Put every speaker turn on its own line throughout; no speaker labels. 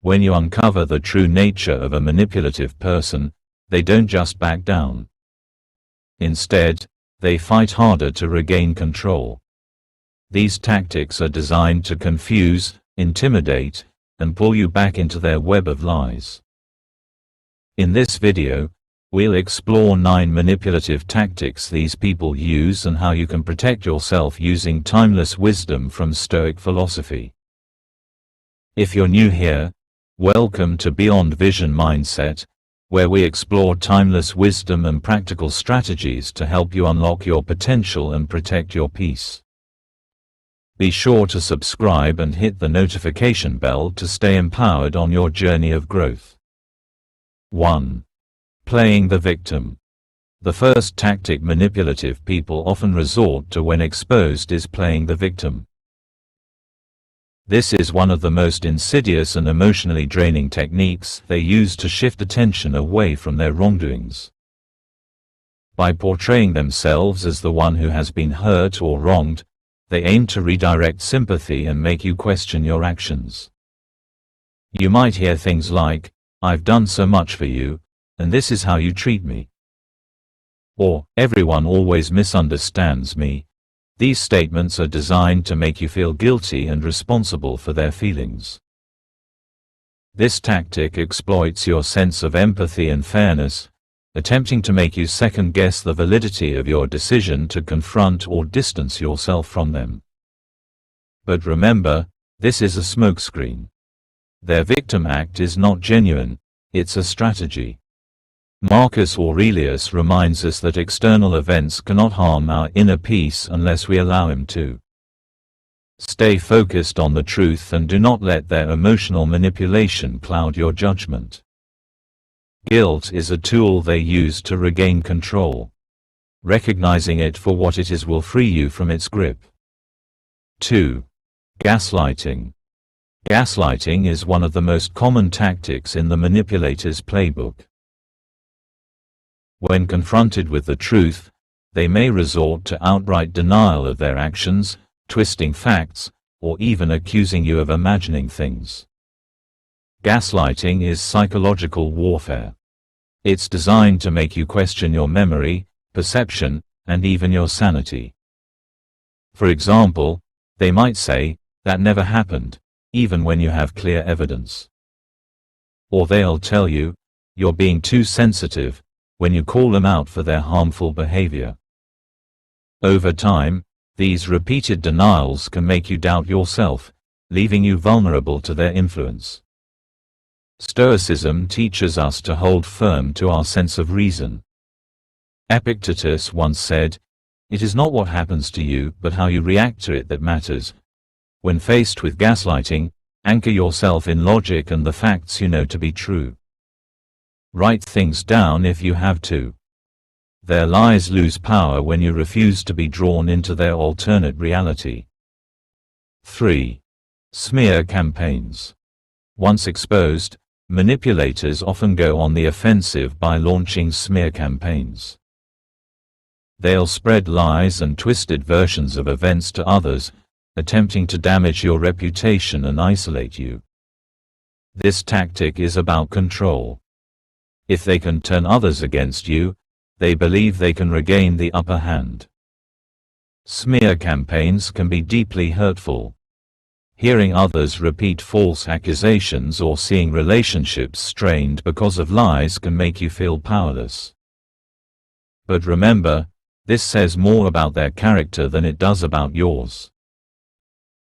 When you uncover the true nature of a manipulative person, they don't just back down. Instead, they fight harder to regain control. These tactics are designed to confuse, intimidate, and pull you back into their web of lies. In this video, we'll explore 9 manipulative tactics these people use and how you can protect yourself using timeless wisdom from Stoic philosophy. If you're new here, welcome to Beyond Vision Mindset, where we explore timeless wisdom and practical strategies to help you unlock your potential and protect your peace. Be sure to subscribe and hit the notification bell to stay empowered on your journey of growth. 1. Playing the victim. The first tactic manipulative people often resort to when exposed is playing the victim. This is one of the most insidious and emotionally draining techniques they use to shift attention away from their wrongdoings. By portraying themselves as the one who has been hurt or wronged, they aim to redirect sympathy and make you question your actions. You might hear things like, "I've done so much for you, and this is how you treat me." Or, "Everyone always misunderstands me." These statements are designed to make you feel guilty and responsible for their feelings. This tactic exploits your sense of empathy and fairness, attempting to make you second-guess the validity of your decision to confront or distance yourself from them. But remember, this is a smokescreen. Their victim act is not genuine, it's a strategy. Marcus Aurelius reminds us that external events cannot harm our inner peace unless we allow them to. Stay focused on the truth and do not let their emotional manipulation cloud your judgment. Guilt is a tool they use to regain control. Recognizing it for what it is will free you from its grip. 2. Gaslighting. Gaslighting is one of the most common tactics in the manipulator's playbook. When confronted with the truth, they may resort to outright denial of their actions, twisting facts, or even accusing you of imagining things. Gaslighting is psychological warfare. It's designed to make you question your memory, perception, and even your sanity. For example, they might say, "That never happened," even when you have clear evidence. Or they'll tell you, "You're being too sensitive," when you call them out for their harmful behavior. Over time, these repeated denials can make you doubt yourself, leaving you vulnerable to their influence. Stoicism teaches us to hold firm to our sense of reason. Epictetus once said, "It is not what happens to you, but how you react to it that matters." When faced with gaslighting, anchor yourself in logic and the facts you know to be true. Write things down if you have to. Their lies lose power when you refuse to be drawn into their alternate reality. 3. Smear campaigns. Once exposed, manipulators often go on the offensive by launching smear campaigns. They'll spread lies and twisted versions of events to others, attempting to damage your reputation and isolate you. This tactic is about control. If they can turn others against you, they believe they can regain the upper hand. Smear campaigns can be deeply hurtful. Hearing others repeat false accusations or seeing relationships strained because of lies can make you feel powerless. But remember, this says more about their character than it does about yours.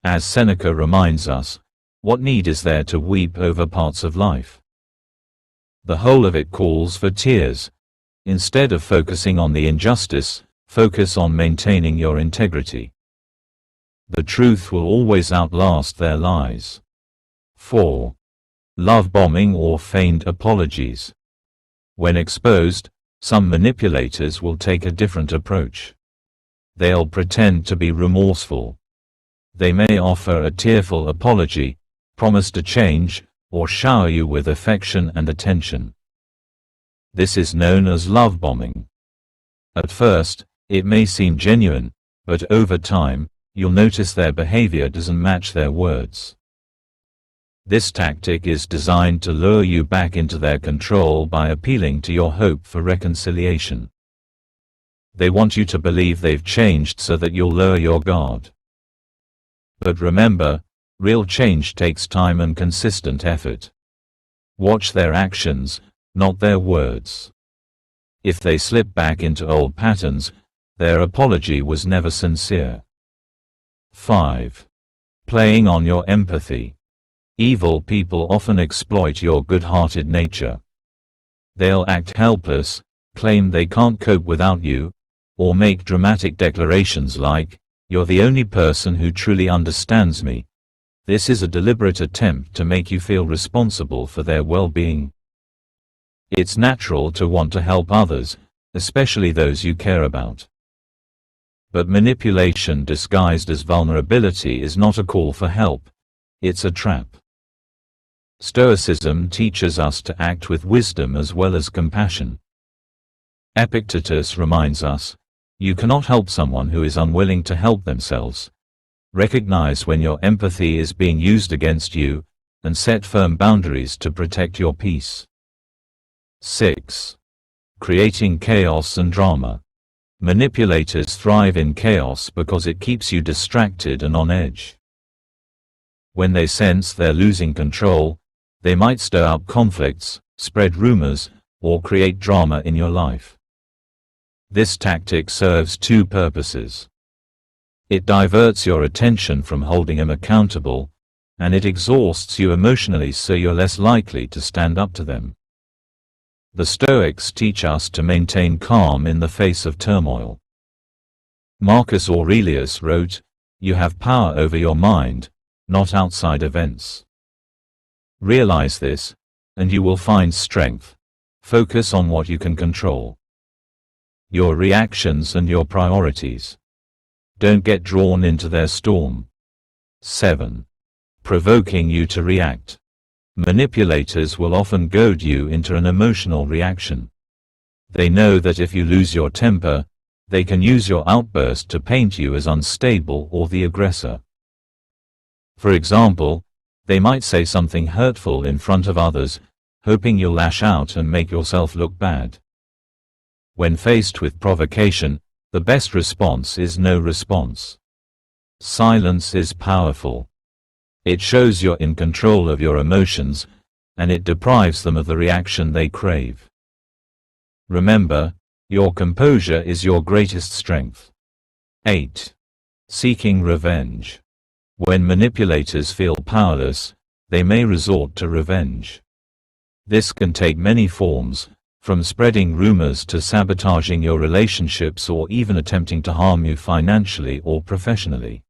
As Seneca reminds us, what need is there to weep over parts of life? The whole of it calls for tears. Instead of focusing on the injustice, focus on maintaining your integrity. The truth will always outlast their lies. 4. Love bombing or feigned apologies. When exposed, some manipulators will take a different approach. They'll pretend to be remorseful. They may offer a tearful apology, promise to change, or shower you with affection and attention. This is known as love bombing. At first, it may seem genuine, but over time, you'll notice their behavior doesn't match their words. This tactic is designed to lure you back into their control by appealing to your hope for reconciliation. They want you to believe they've changed so that you'll lower your guard. But remember, real change takes time and consistent effort. Watch their actions, not their words. If they slip back into old patterns, their apology was never sincere. 5. Playing on your empathy. Evil people often exploit your good-hearted nature. They'll act helpless, claim they can't cope without you, or make dramatic declarations like, "You're the only person who truly understands me." This is a deliberate attempt to make you feel responsible for their well-being. It's natural to want to help others, especially those you care about. But manipulation disguised as vulnerability is not a call for help, it's a trap. Stoicism teaches us to act with wisdom as well as compassion. Epictetus reminds us, you cannot help someone who is unwilling to help themselves. Recognize when your empathy is being used against you, and set firm boundaries to protect your peace. 6. Creating chaos and drama. Manipulators thrive in chaos because it keeps you distracted and on edge. When they sense they're losing control, they might stir up conflicts, spread rumors, or create drama in your life. This tactic serves two purposes. It diverts your attention from holding them accountable, and it exhausts you emotionally so you're less likely to stand up to them. The Stoics teach us to maintain calm in the face of turmoil. Marcus Aurelius wrote, "You have power over your mind, not outside events." Realize this, and you will find strength. Focus on what you can control. Your reactions and your priorities. Don't get drawn into their storm. 7. Provoking you to react. Manipulators will often goad you into an emotional reaction. They know that if you lose your temper, they can use your outburst to paint you as unstable or the aggressor. For example, they might say something hurtful in front of others, hoping you'll lash out and make yourself look bad. When faced with provocation, the best response is no response. Silence is powerful. It shows you're in control of your emotions, and it deprives them of the reaction they crave. Remember, your composure is your greatest strength. 8. Seeking revenge. When manipulators feel powerless, they may resort to revenge. This can take many forms, from spreading rumors to sabotaging your relationships or even attempting to harm you financially or professionally.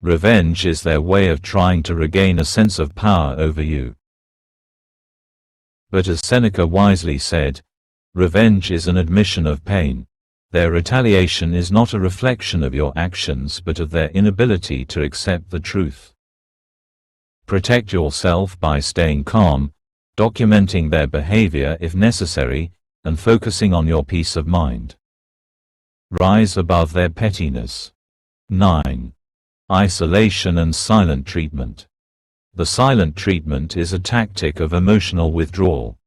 Revenge is their way of trying to regain a sense of power over you. But as Seneca wisely said, revenge is an admission of pain. Their retaliation is not a reflection of your actions but of their inability to accept the truth. Protect yourself by staying calm, documenting their behavior if necessary, and focusing on your peace of mind. Rise above their pettiness. 9. Isolation and silent treatment. The silent treatment is a tactic of emotional withdrawal.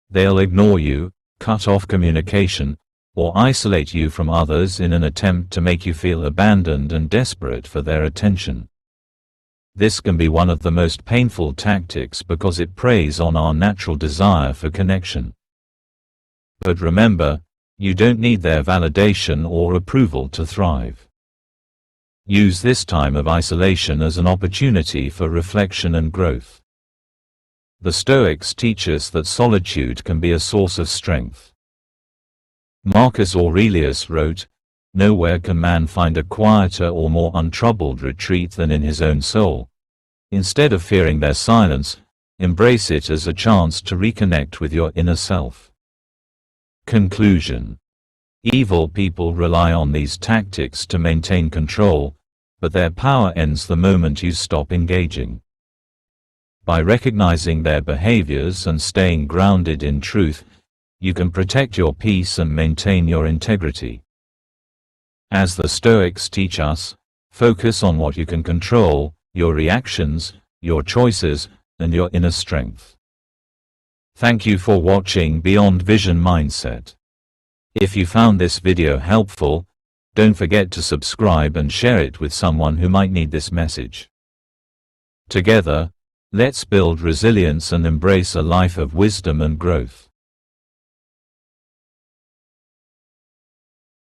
They'll ignore you, cut off communication, or isolate you from others in an attempt to make you feel abandoned and desperate for their attention. This can be one of the most painful tactics because it preys on our natural desire for connection. But remember, you don't need their validation or approval to thrive. Use this time of isolation as an opportunity for reflection and growth. The Stoics teach us that solitude can be a source of strength. Marcus Aurelius wrote, "Nowhere can man find a quieter or more untroubled retreat than in his own soul." Instead of fearing their silence, embrace it as a chance to reconnect with your inner self. Conclusion. Evil people rely on these tactics to maintain control, but their power ends the moment you stop engaging. By recognizing their behaviors and staying grounded in truth, you can protect your peace and maintain your integrity. As the Stoics teach us, focus on what you can control, your reactions, your choices, and your inner strength. Thank you for watching Beyond Vision Mindset. If you found this video helpful, don't forget to subscribe and share it with someone who might need this message. Together, let's build resilience and embrace a life of wisdom and growth.